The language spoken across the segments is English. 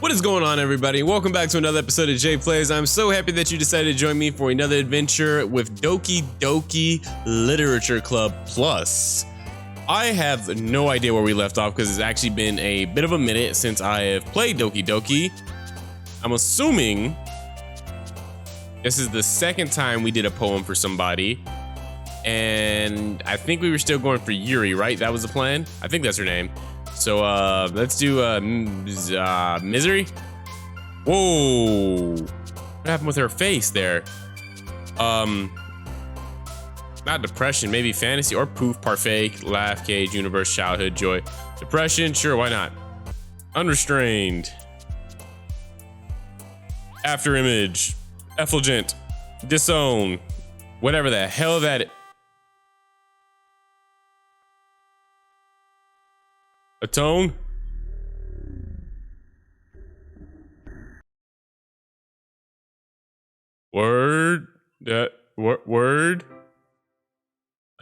What is going on, everybody? Welcome back to another episode of J Plays. I'm so happy that you decided to join me for another adventure with Doki Doki Literature Club Plus. I have no idea where we left off because it's actually been a bit of a minute since I have played Doki Doki. I'm assuming this is the second time we did a poem for somebody. And I think we were still going for Yuri, right? That was the plan? I think that's her name. So let's do Misery. Whoa, what happened with her face there? Not depression, maybe fantasy or poof, parfait, laugh, cage, universe, childhood, joy. Depression, sure, why not? Unrestrained. After image, effulgent, disown, whatever the hell that. Atone? Word? Word?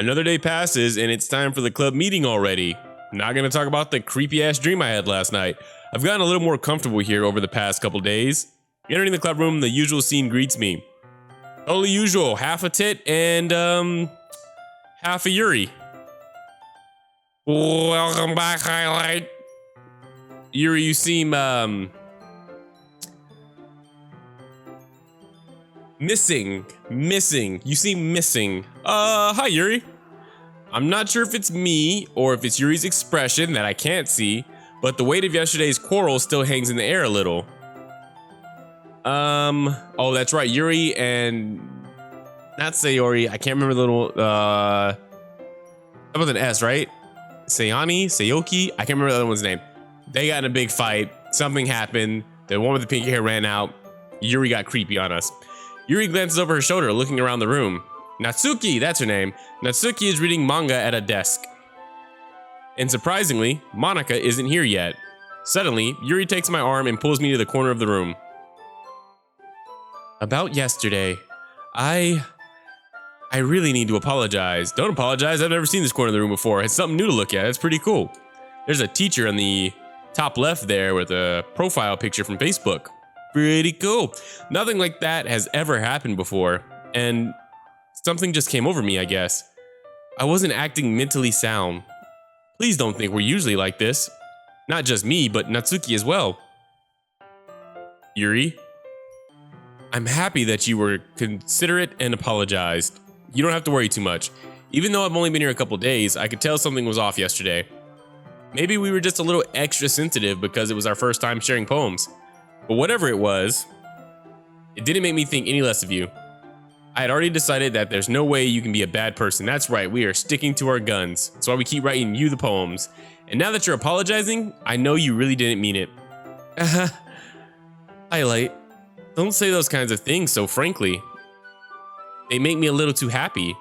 Another day passes and it's time for the club meeting already. Not gonna talk about the creepy ass dream I had last night. I've gotten a little more comfortable here over the past couple days. Entering the club room, the usual scene greets me. Totally usual, half a tit and half a Yuri. Welcome back, highlight. Yuri, you seem missing. You seem missing. Hi Yuri. I'm not sure if it's me or if it's Yuri's expression that I can't see, but the weight of yesterday's quarrel still hangs in the air a little. Oh, that's right, Yuri and not Sayori. I can't remember the little how about an S, right? Sayoki, I can't remember the other one's name. They got in a big fight. Something happened. The one with the pink hair ran out. Yuri got creepy on us. Yuri glances over her shoulder, looking around the room. Natsuki, that's her name. Natsuki is reading manga at a desk. And surprisingly, Monica isn't here yet. Suddenly, Yuri takes my arm and pulls me to the corner of the room. About yesterday, I really need to apologize. Don't apologize, I've never seen this corner of the room before. It's something new to look at, it's pretty cool. There's a teacher on the top left there with a profile picture from Facebook. Pretty cool. Nothing like that has ever happened before. And something just came over me, I guess. I wasn't acting mentally sound. Please don't think we're usually like this. Not just me, but Natsuki as well. Yuri, I'm happy that you were considerate and apologized. You don't have to worry too much. Even though I've only been here a couple days, I could tell something was off yesterday. Maybe we were just a little extra sensitive because it was our first time sharing poems. But whatever it was, it didn't make me think any less of you. I had already decided that there's no way you can be a bad person. That's right, we are sticking to our guns. That's why we keep writing you the poems. And now that you're apologizing, I know you really didn't mean it. Highlight. Don't say those kinds of things so frankly. They make me a little too happy.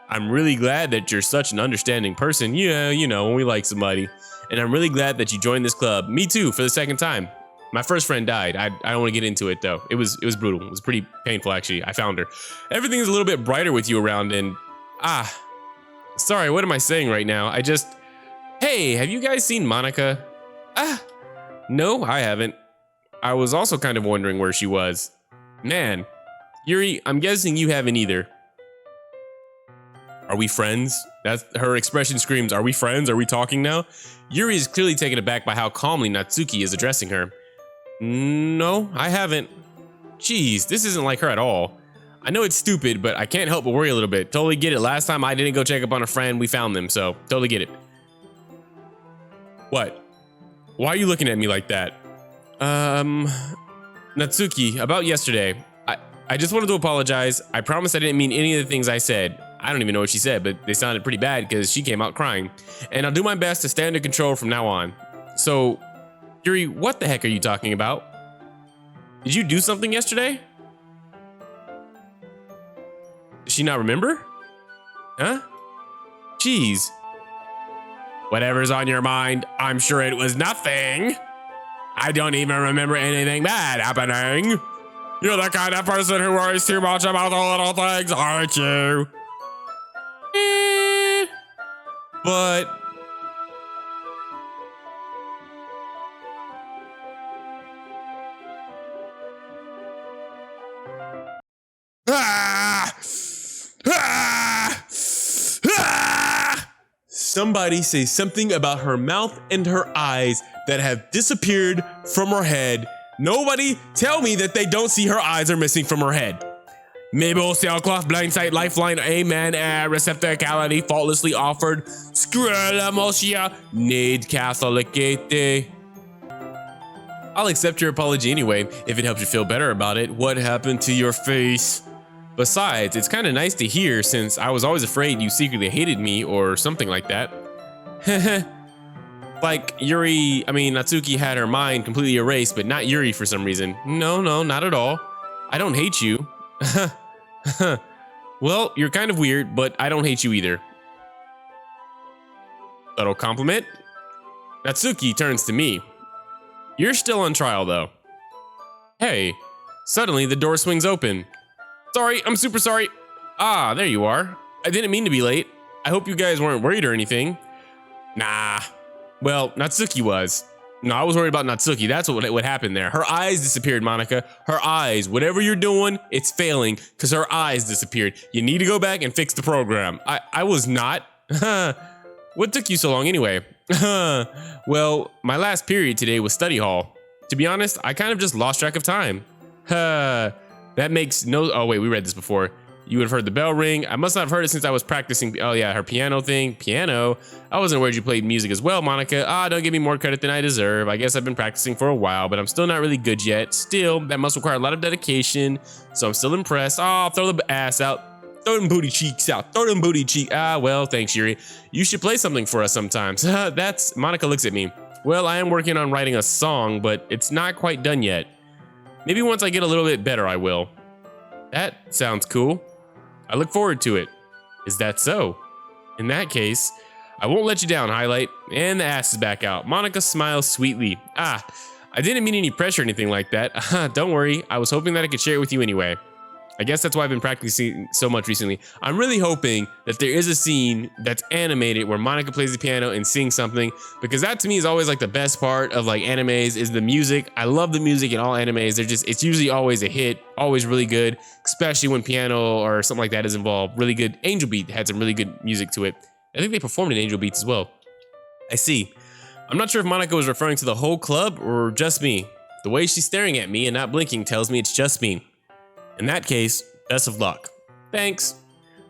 I'm really glad that you're such an understanding person. Yeah, you know, when we like somebody. And I'm really glad that you joined this club. Me too, for the second time. My first friend died. I don't want to get into it though. It was brutal. It was pretty painful actually. I found her. Everything is a little bit brighter with you around and sorry, what am I saying right now? Hey, have you guys seen Monica? No, I haven't. I was also kind of wondering where she was. Man, Yuri, I'm guessing you haven't either. Are we friends? That's her expression screams, are we friends? Are we talking now? Yuri is clearly taken aback by how calmly Natsuki is addressing her. No, I haven't. Jeez, this isn't like her at all. I know it's stupid, but I can't help but worry a little bit. Totally get it. Last time I didn't go check up on a friend, we found them, so totally get it. What? Why are you looking at me like that? Natsuki, about yesterday. I just wanted to apologize. I promise I didn't mean any of the things I said. I don't even know what she said, but they sounded pretty bad because she came out crying. And I'll do my best to stay under control from now on. So, Yuri, what the heck are you talking about? Did you do something yesterday? Does she not remember? Huh? Jeez. Whatever's on your mind, I'm sure it was nothing. I don't even remember anything bad happening. You're the kind of person who worries too much about the little things, aren't you? But somebody say something about her mouth and her eyes that have disappeared from her head. Nobody tell me that they don't see her eyes are missing from her head. Mabel, sailcloth, blindsight, lifeline, amen, receptacality, faultlessly offered, screlamosia, need catholicate. I'll accept your apology anyway, if it helps you feel better about it. What happened to your face? Besides, it's kind of nice to hear since I was always afraid you secretly hated me or something like that. Like Natsuki had her mind completely erased, but not Yuri for some reason. No, not at all. I don't hate you. Well, you're kind of weird, but I don't hate you either. Subtle compliment. Natsuki turns to me. You're still on trial though. Hey, suddenly the door swings open. Sorry, I'm super sorry. Ah, there you are. I didn't mean to be late. I hope you guys weren't worried or anything. Nah. Well, Natsuki was. No, I was worried about Natsuki. That's what happened there. Her eyes disappeared, Monica. Her eyes. Whatever you're doing, it's failing because her eyes disappeared. You need to go back and fix the program. I was not. What took you so long anyway? Well, my last period today was study hall. To be honest, I kind of just lost track of time. That makes no... Oh, wait, we read this before. You would have heard the bell ring. I must not have heard it since I was practicing. Oh, yeah, her piano thing. Piano. I wasn't aware you played music as well, Monica. Don't give me more credit than I deserve. I guess I've been practicing for a while, but I'm still not really good yet. Still, that must require a lot of dedication, so I'm still impressed. Throw the ass out. Throw them booty cheeks out. Throw them booty cheeks. Well, thanks, Yuri. You should play something for us sometimes. Monica looks at me. Well, I am working on writing a song, but it's not quite done yet. Maybe once I get a little bit better, I will. That sounds cool. I look forward to it. Is that so? In that case, I won't let you down, Highlight. And the ass is back out. Monica smiles sweetly. I didn't mean any pressure or anything like that. Don't worry, I was hoping that I could share it with you anyway. I guess that's why I've been practicing so much recently. I'm really hoping that there is a scene that's animated where Monica plays the piano and sings something, because that to me is always like the best part of like animes is the music. I love the music in all animes. It's usually always a hit, always really good, especially when piano or something like that is involved. Really good. Angel Beat had some really good music to it. I think they performed in Angel Beats as well. I see. I'm not sure if Monica was referring to the whole club or just me. The way she's staring at me and not blinking tells me it's just me. In that case, best of luck. Thanks.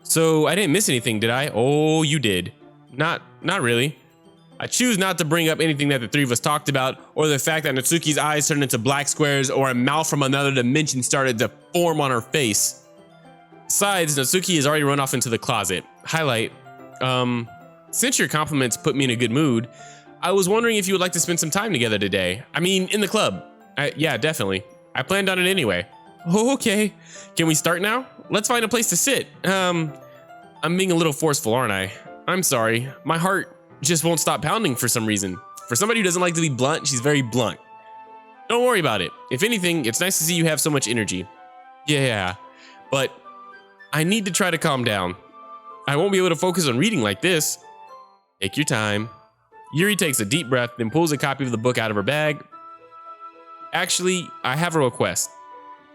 So I didn't miss anything, did I? Oh, you did. Not really. I choose not to bring up anything that the three of us talked about, or the fact that Natsuki's eyes turned into black squares, or a mouth from another dimension started to form on her face. Besides, Natsuki has already run off into the closet. Highlight. Since your compliments put me in a good mood, I was wondering if you would like to spend some time together today. I mean, in the club. Yeah, definitely. I planned on it anyway. Oh, okay. Can we start now? Let's find a place to sit. I'm being a little forceful, aren't I? I'm sorry. My heart just won't stop pounding for some reason. For somebody who doesn't like to be blunt, she's very blunt. Don't worry about it. If anything, it's nice to see you have so much energy. Yeah, but I need to try to calm down. I won't be able to focus on reading like this. Take your time. Yuri takes a deep breath, then pulls a copy of the book out of her bag. Actually, I have a request.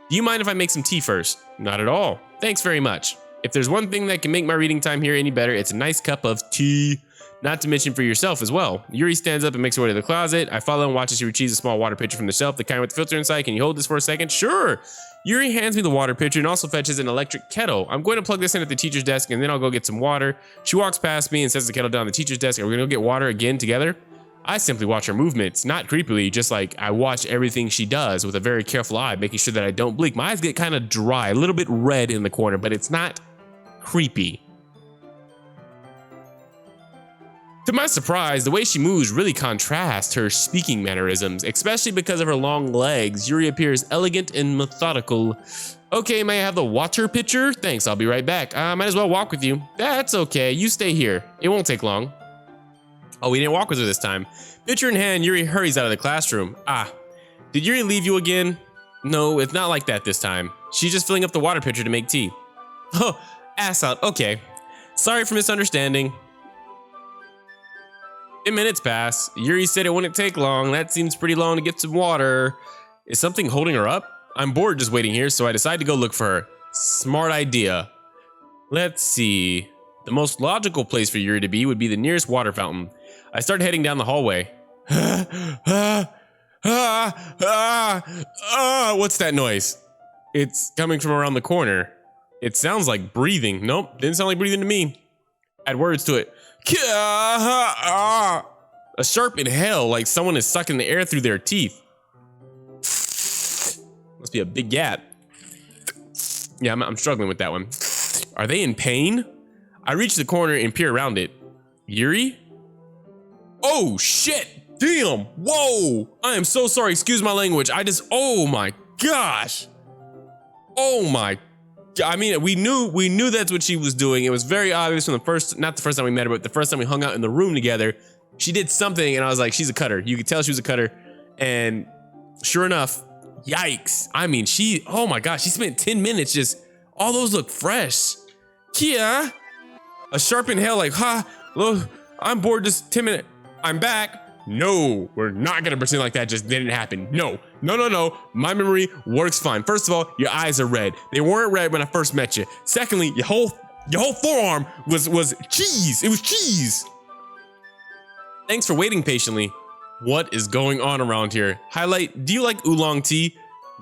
Do you mind if I make some tea first? Not at all. Thanks very much. If there's one thing that can make my reading time here any better, it's a nice cup of tea. Not to mention for yourself as well. Yuri stands up and makes her way to the closet. I follow and watch as she retrieves a small water pitcher from the shelf, the kind with the filter inside. Can you hold this for a second? Sure. Yuri hands me the water pitcher and also fetches an electric kettle. I'm going to plug this in at the teacher's desk and then I'll go get some water. She walks past me and sets the kettle down on the teacher's desk. Are we going to go get water again together? I simply watch her movements, not creepily, just like I watch everything she does with a very careful eye, making sure that I don't blink. My eyes get kind of dry, a little bit red in the corner, but it's not creepy. To my surprise, the way she moves really contrasts her speaking mannerisms, especially because of her long legs. Yuri appears elegant and methodical. Okay, may I have the water pitcher? Thanks, I'll be right back. Might as well walk with you. That's okay, you stay here. It won't take long. Oh, we didn't walk with her this time. Pitcher in hand, Yuri hurries out of the classroom. Did Yuri leave you again? No, it's not like that this time. She's just filling up the water pitcher to make tea. Oh, ass out, okay. Sorry for misunderstanding. 10 minutes pass. Yuri said it wouldn't take long. That seems pretty long to get some water. Is something holding her up? I'm bored just waiting here, so I decide to go look for her. Smart idea. Let's see. The most logical place for Yuri to be would be the nearest water fountain. I start heading down the hallway. What's that noise? It's coming from around the corner. It sounds like breathing. Nope, didn't sound like breathing to me. Add words to it. A sharp inhale, like someone is sucking the air through their teeth. Must be a big gap. Yeah, I'm struggling with that one. Are they in pain? I reach the corner and peer around it. Yuri? Oh shit! Damn! Whoa! I am so sorry. Excuse my language. Oh my gosh! Oh my! I mean, we knew that's what she was doing. It was very obvious from not the first time we met her, but the first time we hung out in the room together. She did something, and I was like, she's a cutter. You could tell she was a cutter, and sure enough, yikes! I mean, oh my gosh, she spent 10 minutes just. All those look fresh. Kia, a sharp inhale, like, look, I'm bored. Just 10 minutes. I'm back. No, we're not gonna pretend like that just didn't happen. No. My memory works fine. First of all, your eyes are red. They weren't red when I first met you. Secondly, your whole forearm was cheese. It was cheese. Thanks for waiting patiently. What is going on around here? Highlight, do you like oolong tea?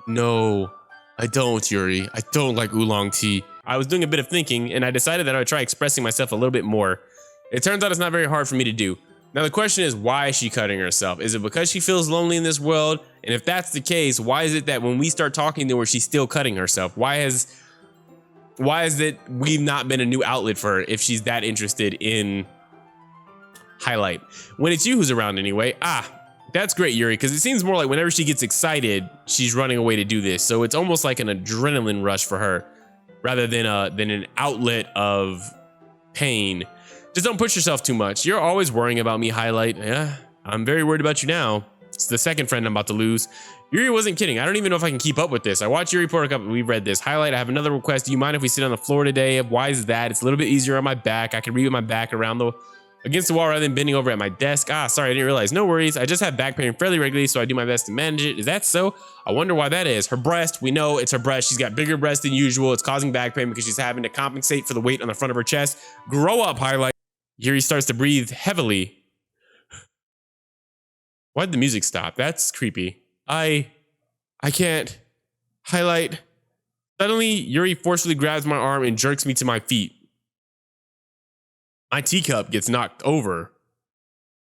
No, I don't, Yuri. I don't like oolong tea. I was doing a bit of thinking, and I decided that I would try expressing myself a little bit more. It turns out it's not very hard for me to do. Now the question is, why is she cutting herself? Is it because she feels lonely in this world? And if that's the case, why is it that when we start talking to her, she's still cutting herself? Why is it we've not been a new outlet for her if she's that interested in highlight? When it's you who's around anyway. That's great, Yuri, because it seems more like whenever she gets excited, she's running away to do this. So it's almost like an adrenaline rush for her rather than an outlet of pain. Just don't push yourself too much. You're always worrying about me, highlight. Yeah, I'm very worried about you now. It's the second friend I'm about to lose. Yuri wasn't kidding. I don't even know if I can keep up with this. I watched Yuri Pork up. We read this. Highlight, I have another request. Do you mind if we sit on the floor today? Why is that? It's a little bit easier on my back. I can read with my back against the wall rather than bending over at my desk. Sorry, I didn't realize. No worries. I just have back pain fairly regularly, so I do my best to manage it. Is that so? I wonder why that is. Her breast, we know it's her breast. She's got bigger breasts than usual. It's causing back pain because she's having to compensate for the weight on the front of her chest. Grow up, highlight. Yuri starts to breathe heavily. Why'd the music stop? That's creepy. I can't. Highlight. Suddenly, Yuri forcefully grabs my arm and jerks me to my feet. My teacup gets knocked over.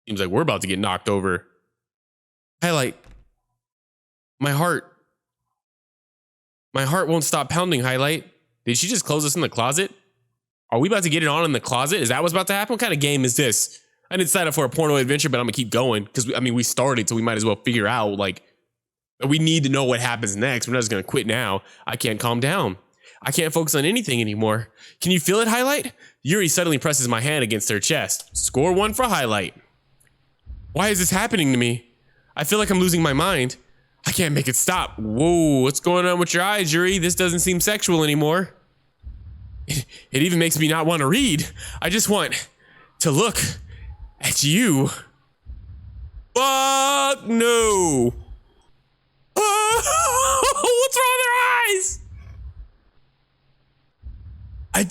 Seems like we're about to get knocked over. Highlight. My heart won't stop pounding, highlight. Did she just close us in the closet? Are we about to get it on in the closet? Is that what's about to happen? What kind of game is this? I didn't sign up for a porno adventure, but I'm gonna keep going because we started, so we might as well figure out, like, we need to know what happens next. We're not just gonna quit now. I can't calm down. I can't focus on anything anymore. Can you feel it, highlight? Yuri suddenly presses my hand against her chest. Score 1 for highlight. Why is this happening to me? I feel like I'm losing my mind. I can't make it stop. Whoa, what's going on with your eyes, Yuri? This doesn't seem sexual anymore. It even makes me not want to read. I just want to look at you. Fuck no. What's wrong with their eyes?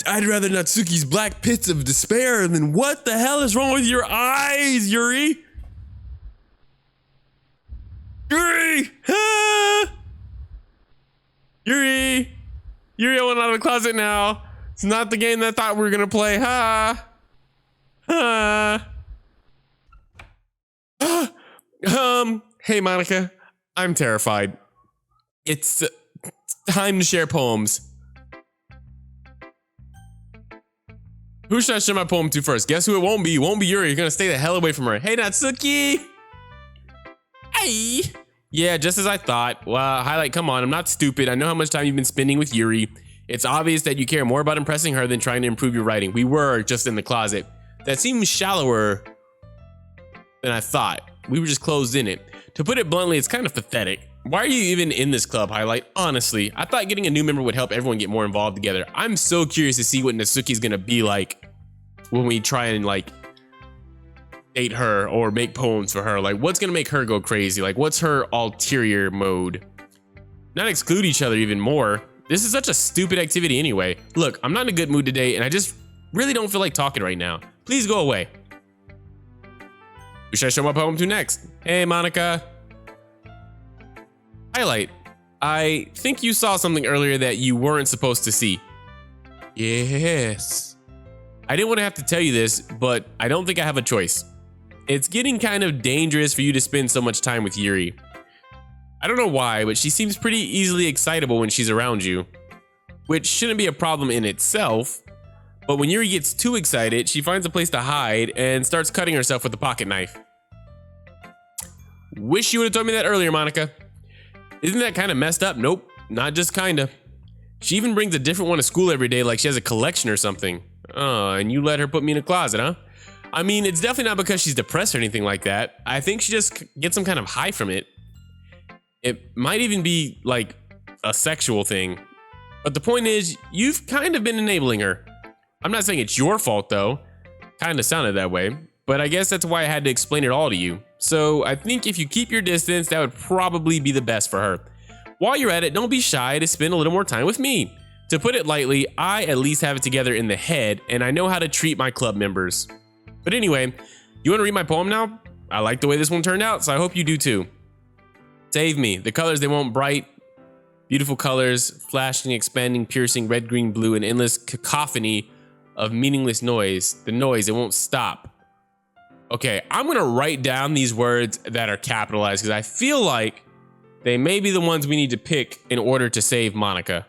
I'd rather Natsuki's black pits of despair than what the hell is wrong with your eyes, Yuri? Yuri! Yuri! Yuri, I went out of the closet now. It's not the game that I thought we were gonna play. Hey Monica, I'm terrified. It's time to share poems. Who should I share my poem to first? Guess who it won't be? It won't be Yuri. You're gonna stay the hell away from her. Hey Natsuki! Hey! Yeah, just as I thought. Well, highlight, come on, I'm not stupid. I know how much time you've been spending with Yuri. It's obvious that you care more about impressing her than trying to improve your writing. We were just in the closet. That seems shallower than I thought. We were just closed in it. To put it bluntly, it's kind of pathetic. Why are you even in this club, highlight? Honestly, I thought getting a new member would help everyone get more involved together. I'm so curious to see what Natsuki's gonna be like when we try and, like, date her or make poems for her. Like, what's gonna make her go crazy? Like, what's her ulterior mode? Not exclude each other even more. This is such a stupid activity anyway. Look, I'm not in a good mood today, and I just really don't feel like talking right now. Please go away. Who should I show my poem to next? Hey, Monica. Highlight. I think you saw something earlier that you weren't supposed to see. Yes. I didn't want to have to tell you this, but I don't think I have a choice. It's getting kind of dangerous for you to spend so much time with Yuri. I don't know why, but she seems pretty easily excitable when she's around you, which shouldn't be a problem in itself. But when Yuri gets too excited, she finds a place to hide and starts cutting herself with a pocket knife. Wish you would have told me that earlier, Monica. Isn't that kind of messed up? Nope, not just kinda. She even brings a different one to school every day like she has a collection or something. Oh, and you let her put me in a closet, huh? I mean, it's definitely not because she's depressed or anything like that. I think she just gets some kind of high from it. It might even be like a sexual thing. But the point is, you've kind of been enabling her. I'm not saying it's your fault though. Kind of sounded that way. But I guess that's why I had to explain it all to you. So I think if you keep your distance, that would probably be the best for her. While you're at it, don't be shy to spend a little more time with me. To put it lightly, I at least have it together in the head, and I know how to treat my club members. But anyway, you want to read my poem now? I like the way this one turned out, so I hope you do too. Save me. The colors, they won't bright. Beautiful colors, flashing, expanding, piercing, red, green, blue, an endless cacophony of meaningless noise. The noise, it won't stop. Okay, I'm going to write down these words that are capitalized because I feel like they may be the ones we need to pick in order to save Monica.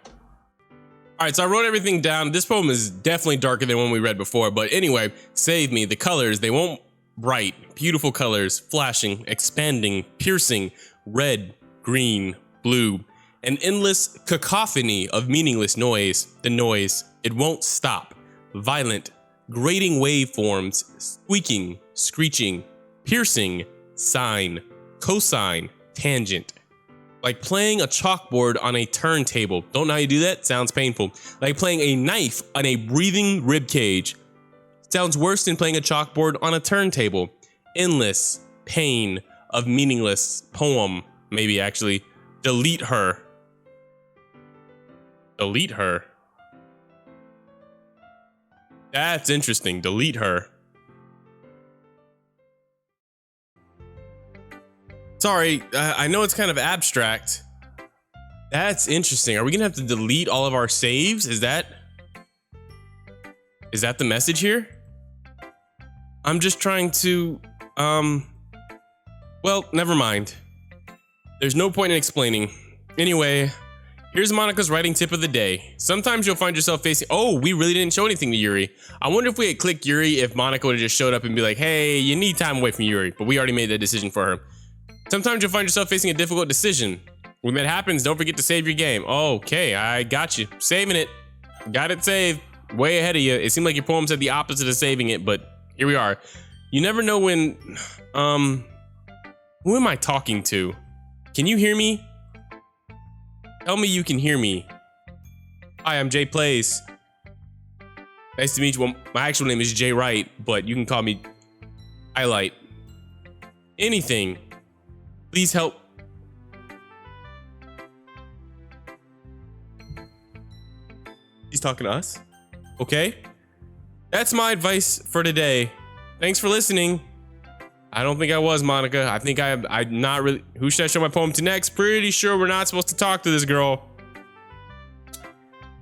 All right, so I wrote everything down. This poem is definitely darker than one we read before, but anyway, save me. The colors, they won't bright. Beautiful colors, flashing, expanding, piercing, red, green, blue. An endless cacophony of meaningless noise. The noise, it won't stop. Violent, grating waveforms, squeaking, screeching, piercing, sine, cosine, tangent. Like playing a chalkboard on a turntable. Don't know how you do that? Sounds painful. Like playing a knife on a breathing rib cage. Sounds worse than playing a chalkboard on a turntable. Endless pain of meaningless poem. Maybe actually. Delete her. Delete her. That's interesting. Delete her. Sorry, I know it's kind of abstract. That's interesting. Are we gonna have to delete all of our saves? Is that the message here? I'm just trying to, well, never mind. There's no point in explaining. Anyway, here's Monica's writing tip of the day. Sometimes you'll find yourself facing, oh, we really didn't show anything to Yuri. I wonder if we had clicked Yuri, if Monica would have just showed up and be like, hey, you need time away from Yuri, but we already made that decision for her. Sometimes you'll find yourself facing a difficult decision. When that happens, don't forget to save your game. Okay, I got you. Saving it. Got it saved. Way ahead of you. It seemed like your poem said the opposite of saving it, but here we are. You never know when, who am I talking to? Can you hear me? Tell me you can hear me. Hi, I'm Jay Plays. Nice to meet you. Well, my actual name is Jay Wright, but you can call me Highlight. Anything. Please help. He's talking to us. Okay. That's my advice for today. Thanks for listening. I don't think I was, Monica. I think I'm not really. Who should I show my poem to next? Pretty sure we're not supposed to talk to this girl.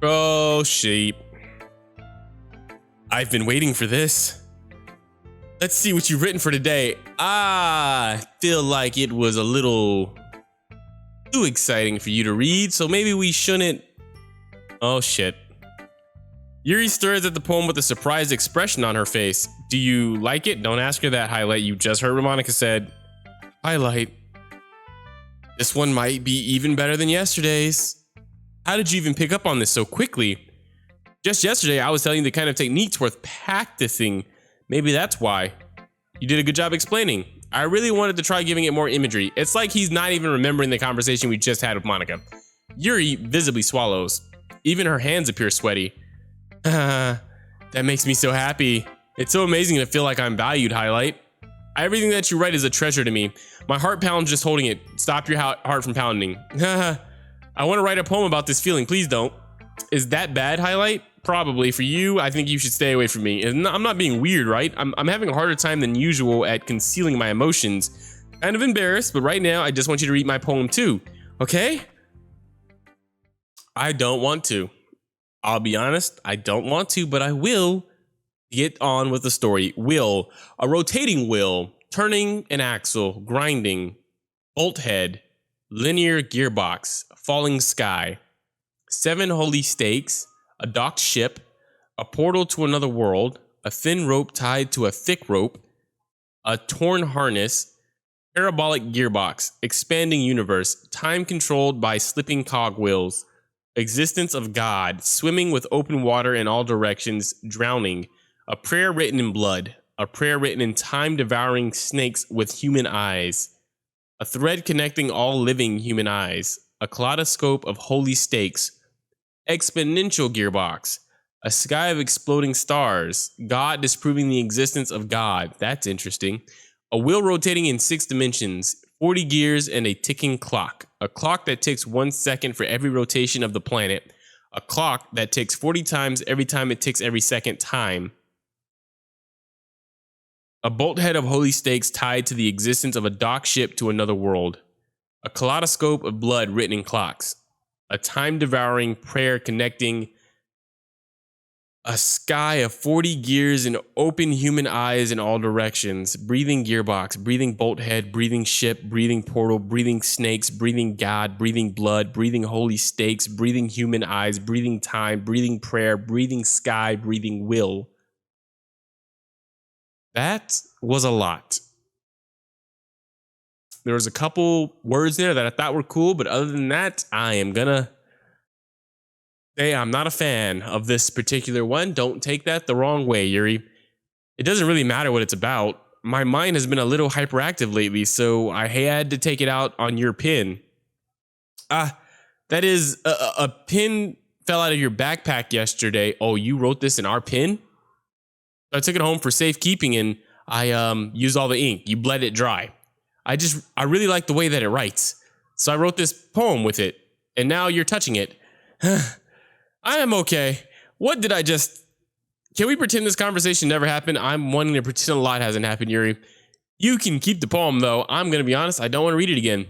Oh, sheep. I've been waiting for this. Let's see what you've written for today. I feel like it was a little too exciting for you to read, so maybe we shouldn't. Oh, shit. Yuri stares at the poem with a surprised expression on her face. Do you like it? Don't ask her that, Highlight. You just heard what Monica said. Highlight. This one might be even better than yesterday's. How did you even pick up on this so quickly? Just yesterday, I was telling you the kind of techniques worth practicing. Maybe that's why. You did a good job explaining. I really wanted to try giving it more imagery. It's like he's not even remembering the conversation we just had with Monica. Yuri visibly swallows. Even her hands appear sweaty. That makes me so happy. It's so amazing to feel like I'm valued, Highlight. Everything that you write is a treasure to me. My heart pounds just holding it. Stop your heart from pounding. I want to write a poem about this feeling. Please don't. Is that bad, Highlight? probably. For you, I think you should stay away from me. And I'm not being weird, right? I'm having a harder time than usual at concealing my emotions. Kind of embarrassed, but right now I just want you to read my poem too, okay? I don't want to. I'll be honest, I don't want to, but I will get on with the story. Wheel, a rotating wheel, turning an axle, grinding, bolt head, linear gearbox, falling sky, 7 holy stakes, a docked ship, a portal to another world, a thin rope tied to a thick rope, a torn harness, parabolic gearbox, expanding universe, time controlled by slipping cogwheels, existence of God, swimming with open water in all directions, drowning, a prayer written in blood, a prayer written in time-devouring snakes with human eyes, a thread connecting all living human eyes, a kaleidoscope of holy stakes, exponential gearbox, a sky of exploding stars, God disproving the existence of God. That's interesting. A wheel rotating in 6 dimensions, 40 gears and a ticking clock. A clock that ticks 1 second for every rotation of the planet. A clock that ticks 40 times every time it ticks every second time. A bolt head of holy stakes tied to the existence of a docked ship to another world. A kaleidoscope of blood written in clocks. A time-devouring prayer connecting a sky of 40 gears and open human eyes in all directions. Breathing gearbox, breathing bolt head, breathing ship, breathing portal, breathing snakes, breathing God, breathing blood, breathing holy stakes, breathing human eyes, breathing time, breathing prayer, breathing sky, breathing will. That was a lot. There was a couple words there that I thought were cool, but other than that, I am gonna say I'm not a fan of this particular one. Don't take that the wrong way, Yuri. It doesn't really matter what it's about. My mind has been a little hyperactive lately, so I had to take it out on your pin. That is, a pin fell out of your backpack yesterday. Oh, you wrote this in our pin? I took it home for safekeeping and I used all the ink. You bled it dry. I really like the way that it writes. So I wrote this poem with it. And now you're touching it. I am okay. What did I just... Can we pretend this conversation never happened? I'm wanting to pretend a lot hasn't happened, Yuri. You can keep the poem, though. I'm going to be honest, I don't want to read it again.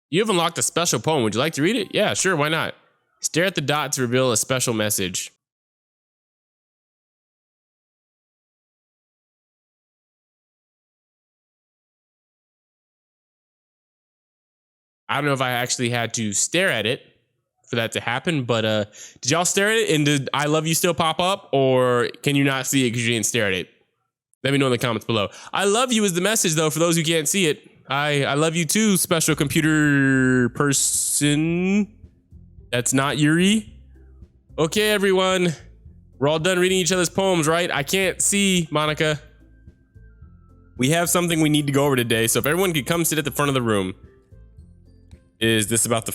You have unlocked a special poem. Would you like to read it? Yeah, sure, why not? Stare at the dot to reveal a special message. I don't know if I actually had to stare at it for that to happen, but did y'all stare at it and did I love you still pop up, or can you not see it because you didn't stare at it? Let me know in the comments below. I love you is the message, though, for those who can't see it. I love you too, special computer person. That's not Yuri. Okay, everyone. We're all done reading each other's poems, right? I can't see, Monica. We have something we need to go over today, so if everyone could come sit at the front of the room. Is this about the...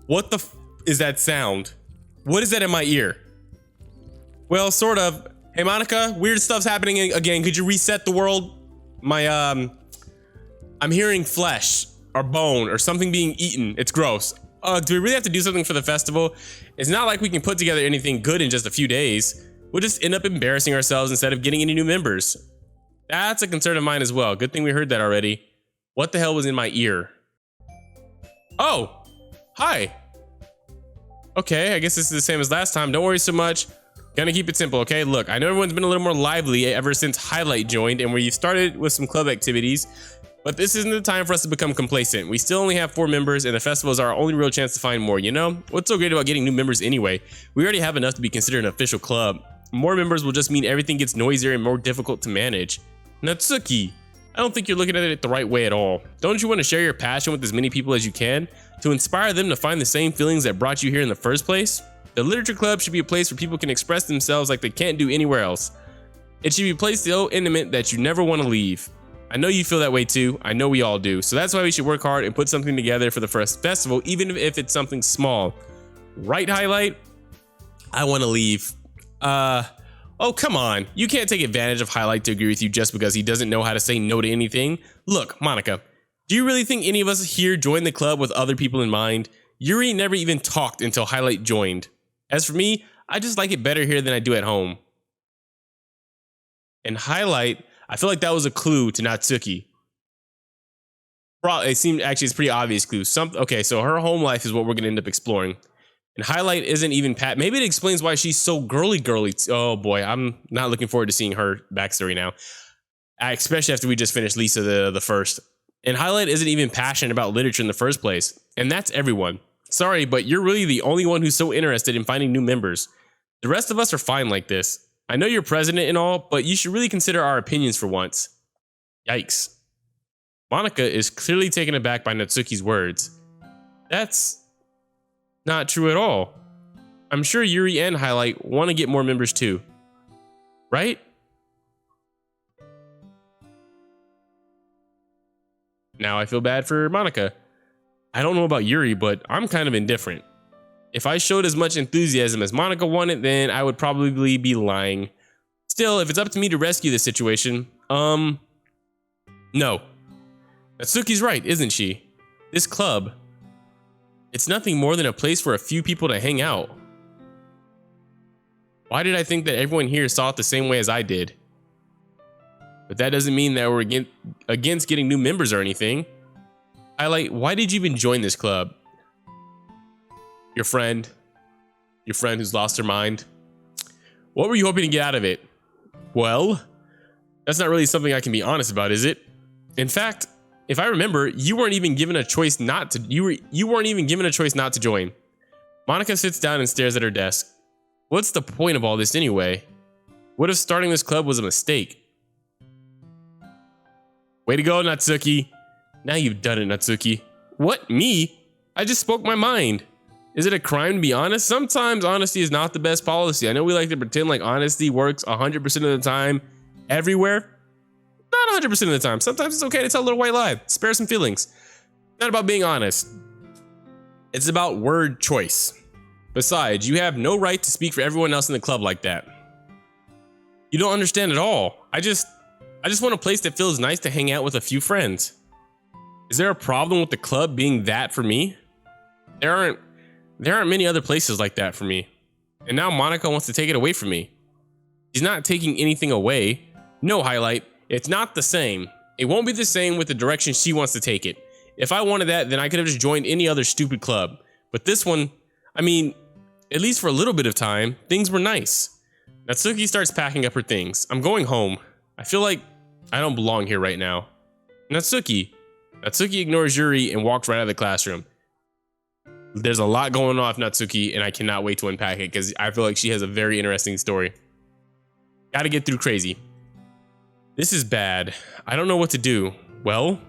What the f is that sound? What is that in my ear? Well, sort of. Hey, Monica, weird stuff's happening again. Could you reset the world? I'm hearing flesh or bone or something being eaten. It's gross. Do we really have to do something for the festival? It's not like we can put together anything good in just a few days. We'll just end up embarrassing ourselves instead of getting any new members. That's a concern of mine as well. Good thing we heard that already. What the hell was in my ear? Oh, hi. Okay, I guess this is the same as last time. Don't worry so much. Gonna keep it simple, okay? Look, I know everyone's been a little more lively ever since Highlight joined and we've started with some club activities, but this isn't the time for us to become complacent. We still only have 4 members and the festival is our only real chance to find more, you know? What's so great about getting new members anyway? We already have enough to be considered an official club. More members will just mean everything gets noisier and more difficult to manage. Natsuki, I don't think you're looking at it the right way at all. Don't you want to share your passion with as many people as you can to inspire them to find the same feelings that brought you here in the first place? The literature club should be a place where people can express themselves like they can't do anywhere else. It should be a place so intimate that you never want to leave. I know you feel that way too. I know we all do. So that's why we should work hard and put something together for the first festival, even if it's something small. Right, Highlight? I want to leave. Oh, come on. You can't take advantage of Highlight to agree with you just because he doesn't know how to say no to anything. Look, Monica, Do you really think any of us here joined the club with other people in mind? Yuri never even talked until Highlight joined. As for me, I just like it better here than I do at home. And Highlight, I feel like that was a clue to Natsuki. It seemed actually it's a pretty obvious clue. Okay, so her home life is what we're gonna end up exploring. And Highlight isn't even Pat. Maybe it explains why she's so girly. Oh boy, I'm not looking forward to seeing her backstory now. Especially after we just finished Lisa the first. And Highlight isn't even passionate about literature in the first place. And that's everyone. Sorry, but you're really the only one who's so interested in finding new members. The rest of us are fine like this. I know you're president and all, but you should really consider our opinions for once. Yikes. Monica is clearly taken aback by Natsuki's words. That's not true at all. I'm sure Yuri and Highlight want to get more members too. Right? Now I feel bad for Monica. I don't know about Yuri, but I'm kind of indifferent. If I showed as much enthusiasm as Monica wanted, then I would probably be lying. Still, if it's up to me to rescue this situation, no. Natsuki's right, isn't she? This club, it's nothing more than a place for a few people to hang out. Why did I think that everyone here saw it the same way as I did? But that doesn't mean that we're against getting new members or anything. Why did you even join this club? Your friend who's lost her mind. What were you hoping to get out of it? Well, that's not really something I can be honest about, is it? In fact, if I remember, you weren't even given a choice not to. You weren't even given a choice not to join. Monica sits down and stares at her desk. What's the point of all this anyway? What if starting this club was a mistake? Way to go, Natsuki. Now you've done it, Natsuki. What, me? I just spoke my mind. Is it a crime to be honest? Sometimes honesty is not the best policy. I know we like to pretend like honesty works 100% of the time, everywhere. Not 100% of the time. Sometimes it's okay to tell a little white lie. Spare some feelings. Not about being honest. It's about word choice. Besides, you have no right to speak for everyone else in the club like that. You don't understand at all. I just want a place that feels nice to hang out with a few friends. Is there a problem with the club being that for me? There aren't many other places like that for me. And now Monica wants to take it away from me. She's not taking anything away. No, Highlight, it's not the same. It won't be the same with the direction she wants to take it. If I wanted that, then I could have just joined any other stupid club. But this one, I mean, at least for a little bit of time, things were nice. Natsuki starts packing up her things. I'm going home. I feel like I don't belong here right now. Natsuki ignores Yuri and walks right out of the classroom. There's a lot going on with Natsuki, and I cannot wait to unpack it because I feel like she has a very interesting story. Gotta get through crazy. This is bad. I don't know what to do. Well,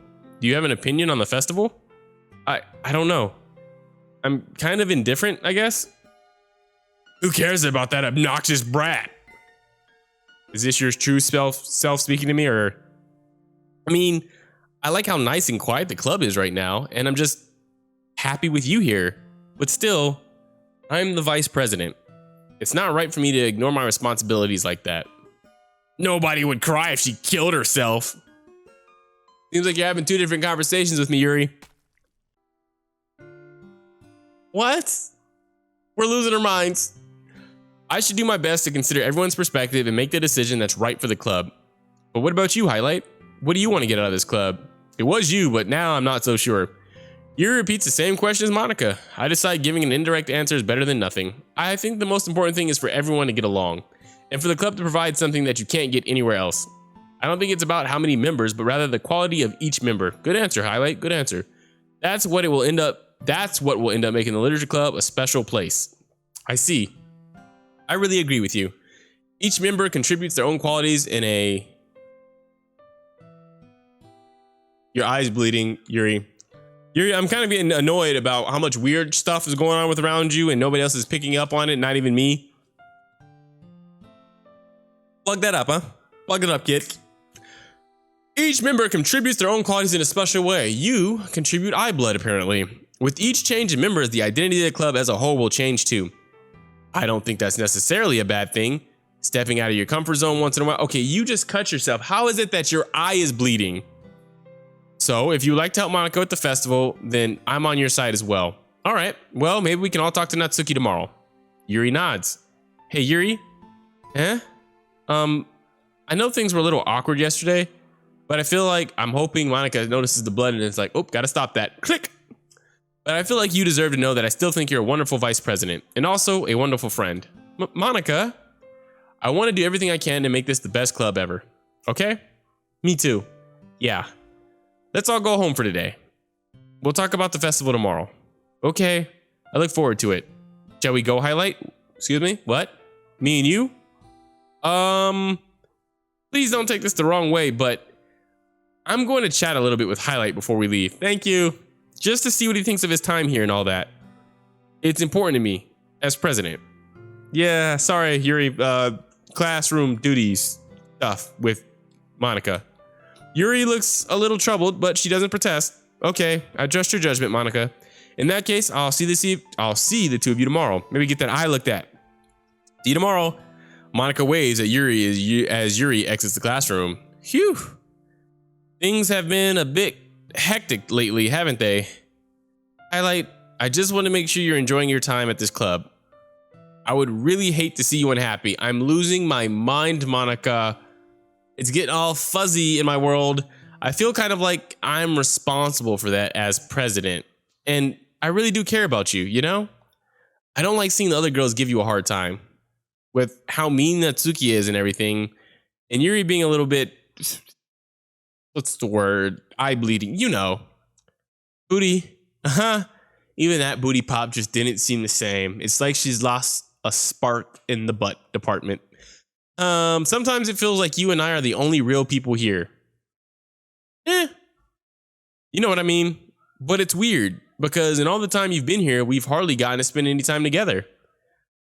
do you have an opinion on the festival? I don't know. I'm kind of indifferent, I guess. Who cares about that obnoxious brat? Is this your true self speaking to me, or? I mean, I like how nice and quiet the club is right now, and I'm just happy with you here. But still, I'm the vice president. It's not right for me to ignore my responsibilities like that. Nobody would cry if she killed herself. Seems like you're having two different conversations with me, Yuri. What? We're losing our minds. I should do my best to consider everyone's perspective and make the decision that's right for the club. But what about you, Highlight? What do you want to get out of this club? It was you, but now I'm not so sure. Yuri repeats the same question as Monica. I decide giving an indirect answer is better than nothing. I think the most important thing is for everyone to get along, and for the club to provide something that you can't get anywhere else. I don't think it's about how many members, but rather the quality of each member. Good answer, Highlight. Good answer. That's what will end up making the literature club a special place. I see. I really agree with you. Each member contributes their own qualities in a... Your eye's bleeding, Yuri. Yuri, I'm kind of getting annoyed about how much weird stuff is going on with around you and nobody else is picking up on it, not even me. Plug that up, huh? Plug it up, kid. Each member contributes their own qualities in a special way. You contribute eye blood, apparently. With each change in members, the identity of the club as a whole will change too. I don't think that's necessarily a bad thing. Stepping out of your comfort zone once in a while. Okay, you just cut yourself. How is it that your eye is bleeding? So if you would like to help Monica with the festival, then I'm on your side as well. All right, well, maybe we can all talk to Natsuki tomorrow. Yuri nods. Hey, Yuri? Eh? I know things were a little awkward yesterday, but I feel like I'm hoping Monica notices the blood and it's like, oh, gotta stop that. Click. But I feel like you deserve to know that I still think you're a wonderful vice president and also a wonderful friend. Monica, I want to do everything I can to make this the best club ever. Okay? Me too. Yeah. Let's all go home for today. We'll talk about the festival tomorrow. Okay. I look forward to it. Shall we go, Highlight? Excuse me? What? Me and you? Please don't take this the wrong way, but I'm going to chat a little bit with Highlight before we leave. Thank you. Just to see what he thinks of his time here and all that. It's important to me as president. Yeah, sorry, Yuri. Classroom duties stuff with Monica. Yuri looks a little troubled, but she doesn't protest. Okay, I trust your judgment, Monica. In that case, I'll see the two of you tomorrow. Maybe get that eye looked at. See you tomorrow. Monica waves at Yuri as Yuri exits the classroom. Phew. Things have been a bit hectic lately, haven't they? Highlight, I just want to make sure you're enjoying your time at this club. I would really hate to see you unhappy. I'm losing my mind, Monica. It's getting all fuzzy in my world. I feel kind of like I'm responsible for that as president. And I really do care about you, you know? I don't like seeing the other girls give you a hard time. With how mean Natsuki is and everything. And Yuri being a little bit... What's the word? Eye bleeding. You know. Booty. Uh-huh. Even that booty pop just didn't seem the same. It's like she's lost a spark in the butt department. Sometimes it feels like you and I are the only real people here. You know what I mean? But it's weird, because in all the time you've been here, we've hardly gotten to spend any time together.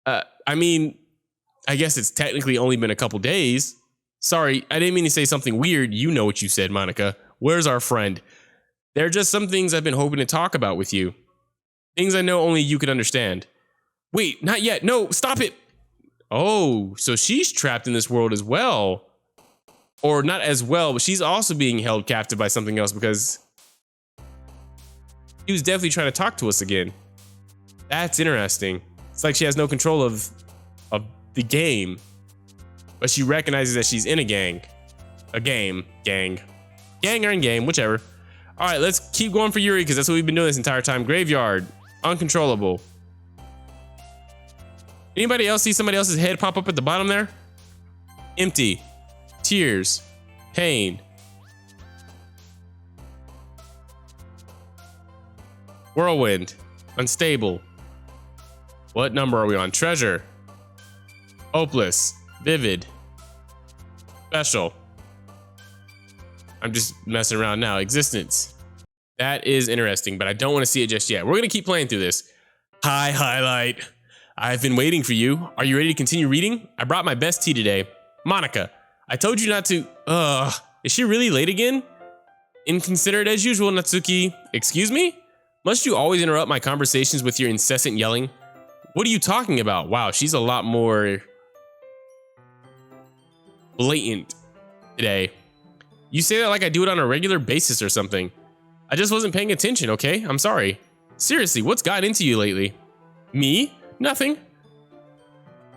I mean, I guess it's technically only been a couple days. Sorry, I didn't mean to say something weird. You know what you said, Monica. Where's our friend? There are just some things I've been hoping to talk about with you. Things I know only you could understand. Wait, not yet. No, stop it. Oh, so she's trapped in this world as well. Or not as well, but she's also being held captive by something else, because he was definitely trying to talk to us again. That's interesting. It's like she has no control of the game, but she recognizes that she's in a gang. Gang or in game, whichever. All right, let's keep going for Yuri, because that's what we've been doing this entire time. Graveyard, uncontrollable. Anybody else see somebody else's head pop up at the bottom there? Empty. Tears. Pain. Whirlwind. Unstable. What number are we on? Treasure. Hopeless. Vivid. Special. I'm just messing around now. Existence. That is interesting, but I don't want to see it just yet. We're going to keep playing through this. Hi, Highlight. I've been waiting for you. Are you ready to continue reading? I brought my best tea today. Monica, I told you not to... is she really late again? Inconsiderate as usual, Natsuki. Excuse me? Must you always interrupt my conversations with your incessant yelling? What are you talking about? Wow, she's a lot more... blatant today. You say that like I do it on a regular basis or something. I just wasn't paying attention, okay? I'm sorry. Seriously, what's gotten into you lately? Me? Nothing.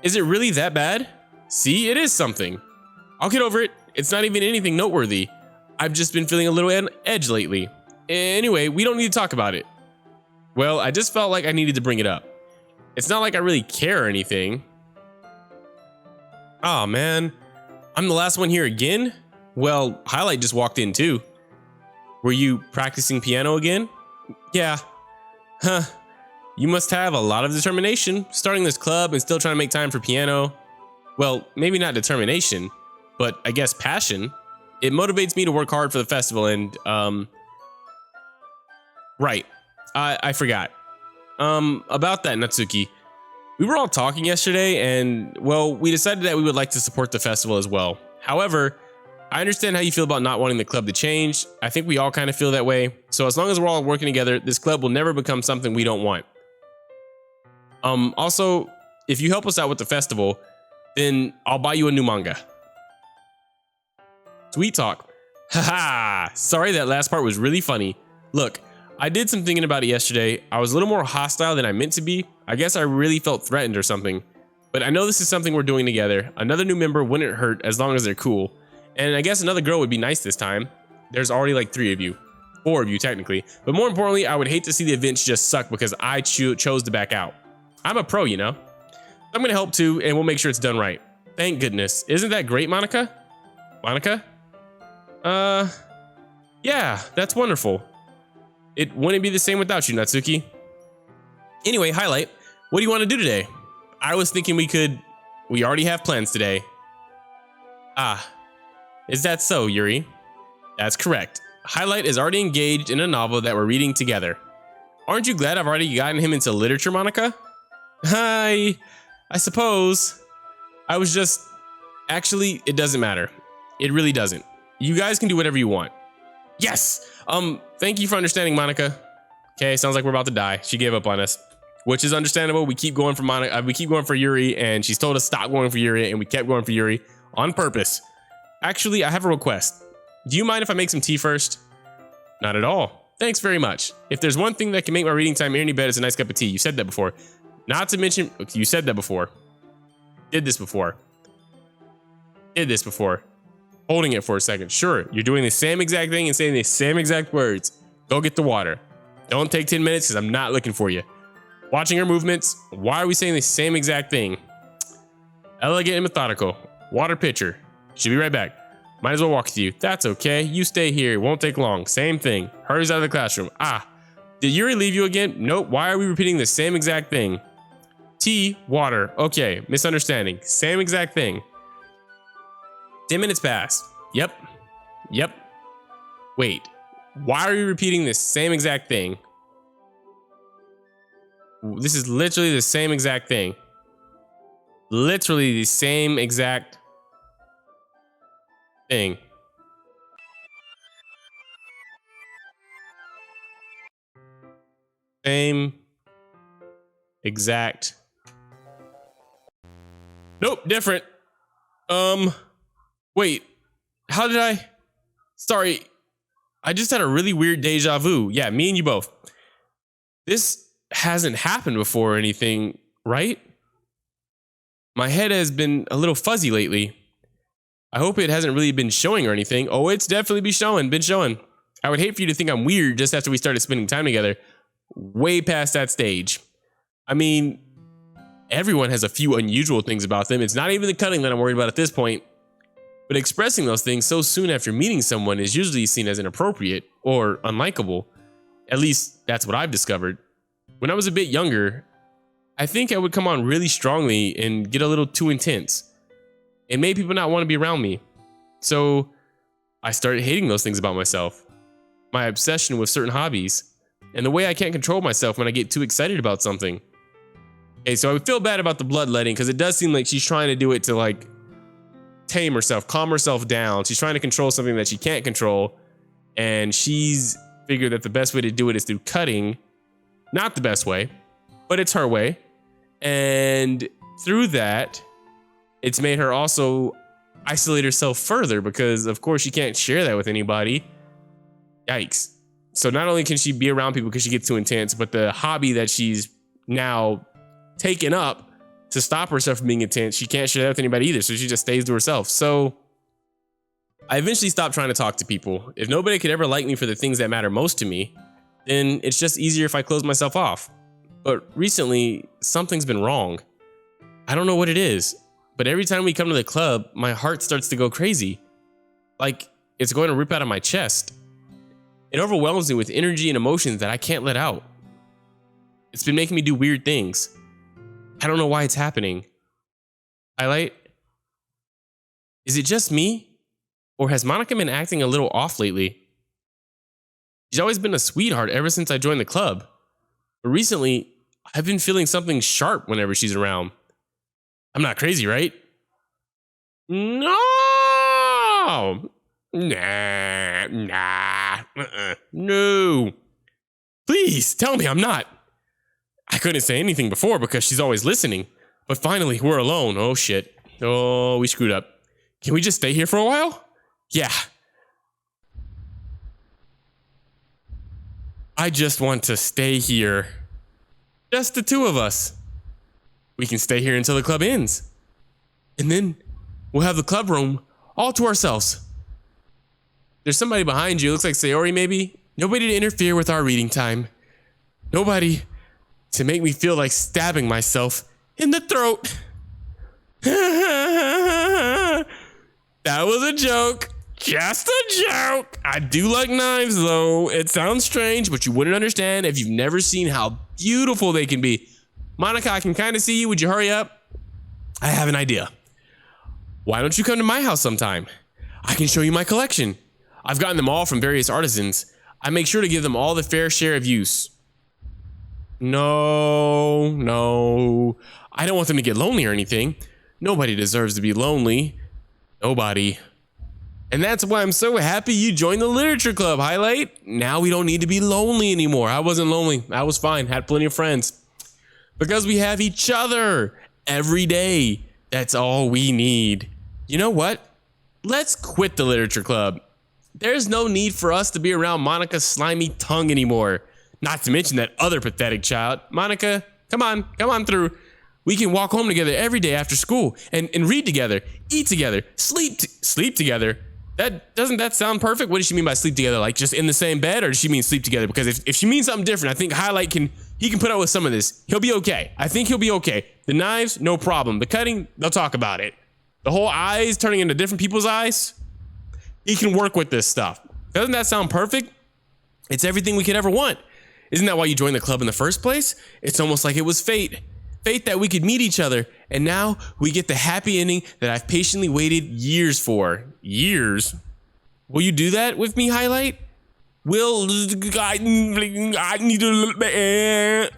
Is it really that bad? See, it is something. I'll get over it. It's not even anything noteworthy. I've just been feeling a little on edge lately. Anyway, we don't need to talk about it. Well, I just felt like I needed to bring it up. It's not like I really care or anything. Oh man, I'm the last one here again? Well, Highlight just walked in too. Were you practicing piano again? Yeah. Huh. You must have a lot of determination, starting this club and still trying to make time for piano. Well, maybe not determination, but I guess passion. It motivates me to work hard for the festival and, right. I forgot. About that, Natsuki. We were all talking yesterday and, well, we decided that we would like to support the festival as well. However, I understand how you feel about not wanting the club to change. I think we all kind of feel that way. So as long as we're all working together, this club will never become something we don't want. Also, if you help us out with the festival, then I'll buy you a new manga. Sweet talk. Haha, sorry that last part was really funny. Look, I did some thinking about it yesterday. I was a little more hostile than I meant to be. I guess I really felt threatened or something. But I know this is something we're doing together. Another new member wouldn't hurt as long as they're cool. And I guess another girl would be nice this time. There's already like 3 of you. 4 of you technically. But more importantly, I would hate to see the events just suck because I chose to back out. I'm a pro, you know? I'm gonna help too, and we'll make sure it's done right. Thank goodness. Isn't that great, Monica? Monica? Yeah, that's wonderful. It wouldn't be the same without you, Natsuki. Anyway, highlight. What do you want to do today? I was thinking we already have plans today. Ah, is that so, Yuri? That's correct. Highlight is already engaged in a novel that we're reading together. Aren't you glad I've already gotten him into literature, Monica? I suppose. I was just... Actually, it doesn't matter. It really doesn't. You guys can do whatever you want. Yes! Thank you for understanding, Monica. Okay, sounds like we're about to die. She gave up on us, which is understandable. We keep going for Monica. We keep going for Yuri, and she's told us stop going for Yuri, and we kept going for Yuri on purpose. Actually, I have a request. Do you mind if I make some tea first? Not at all. Thanks very much. If there's one thing that can make my reading time any better, it's a nice cup of tea. You said that before. Not to mention, you said that before. Did this before. Did this before. Holding it for a second. Sure, you're doing the same exact thing and saying the same exact words. Go get the water. Don't take 10 minutes because I'm not looking for you. Watching her movements. Why are we saying the same exact thing? Elegant and methodical. Water pitcher. Should be right back. Might as well walk with you. That's okay. You stay here. It won't take long. Same thing. Hurries out of the classroom. Ah. Did Yuri leave you again? Nope. Why are we repeating the same exact thing? Tea, water. Okay. Misunderstanding. Same exact thing. 10 minutes pass. Yep. Yep. Wait. Why are you repeating the same exact thing? This is literally the same exact thing. Literally the same exact thing. Same exact. Nope, different. Wait. How did I? Sorry. I just had a really weird deja vu. Yeah, me and you both. This hasn't happened before or anything, right? My head has been a little fuzzy lately. I hope it hasn't really been showing or anything. Oh, it's definitely been showing. I would hate for you to think I'm weird just after we started spending time together. Way past that stage. I mean, everyone has a few unusual things about them. It's not even the cutting that I'm worried about at this point. But expressing those things so soon after meeting someone is usually seen as inappropriate or unlikable. At least that's what I've discovered. When I was a bit younger, I think I would come on really strongly and get a little too intense. It made people not want to be around me. So I started hating those things about myself. My obsession with certain hobbies. And the way I can't control myself when I get too excited about something. Okay, so I would feel bad about the bloodletting because it does seem like she's trying to do it to like tame herself, calm herself down. She's trying to control something that she can't control. And she's figured that the best way to do it is through cutting. Not the best way, but it's her way. And through that, it's made her also isolate herself further because of course she can't share that with anybody. Yikes. So not only can she be around people because she gets too intense, but the hobby that she's now taken up to stop herself from being intense, she can't share that with anybody either. So she just stays to herself. So I eventually stopped trying to talk to people. If nobody could ever like me for the things that matter most to me, then it's just easier if I close myself off. But recently, something's been wrong. I don't know what it is, but every time we come to the club, my heart starts to go crazy. Like it's going to rip out of my chest. It overwhelms me with energy and emotions that I can't let out. It's been making me do weird things. I don't know why it's happening. Highlight. Is it just me? Or has Monica been acting a little off lately? She's always been a sweetheart ever since I joined the club. But recently, I've been feeling something sharp whenever she's around. I'm not crazy, right? No! No. Please, tell me I'm not. I couldn't say anything before because she's always listening. But finally, we're alone. Oh, shit. Oh, we screwed up. Can we just stay here for a while? Yeah. I just want to stay here. Just the two of us. We can stay here until the club ends. And then we'll have the club room all to ourselves. There's somebody behind you. Looks like Sayori maybe. Nobody to interfere with our reading time. Nobody to make me feel like stabbing myself in the throat. That was a joke. Just a joke. I do like knives though. It sounds strange, but you wouldn't understand if you've never seen how beautiful they can be. Monica, I can kind of see you. Would you hurry up? I have an idea. Why don't you come to my house sometime? I can show you my collection. I've gotten them all from various artisans. I make sure to give them all the fair share of use. No. I don't want them to get lonely or anything. Nobody deserves to be lonely. Nobody. And that's why I'm so happy you joined the literature club, Highlight. Now we don't need to be lonely anymore. I wasn't lonely. I was fine. Had plenty of friends. Because we have each other every day. That's all we need. You know what? Let's quit the literature club. There's no need for us to be around Monica's slimy tongue anymore. Not to mention that other pathetic child. Monica, come on through. We can walk home together every day after school and read together, eat together, sleep together. Doesn't that sound perfect? What does she mean by sleep together? Like just in the same bed, or does she mean sleep together? Because if she means something different, I think Highlight can put up with some of this. He'll be okay. I think he'll be okay. The knives, no problem. The cutting, they'll talk about it. The whole eyes turning into different people's eyes, he can work with this stuff. Doesn't that sound perfect? It's everything we could ever want. Isn't that why you joined the club in the first place? It's almost like it was fate. Fate that we could meet each other, and now we get the happy ending that I've patiently waited years for. Years? Will you do that with me, Highlight? I need a little bit.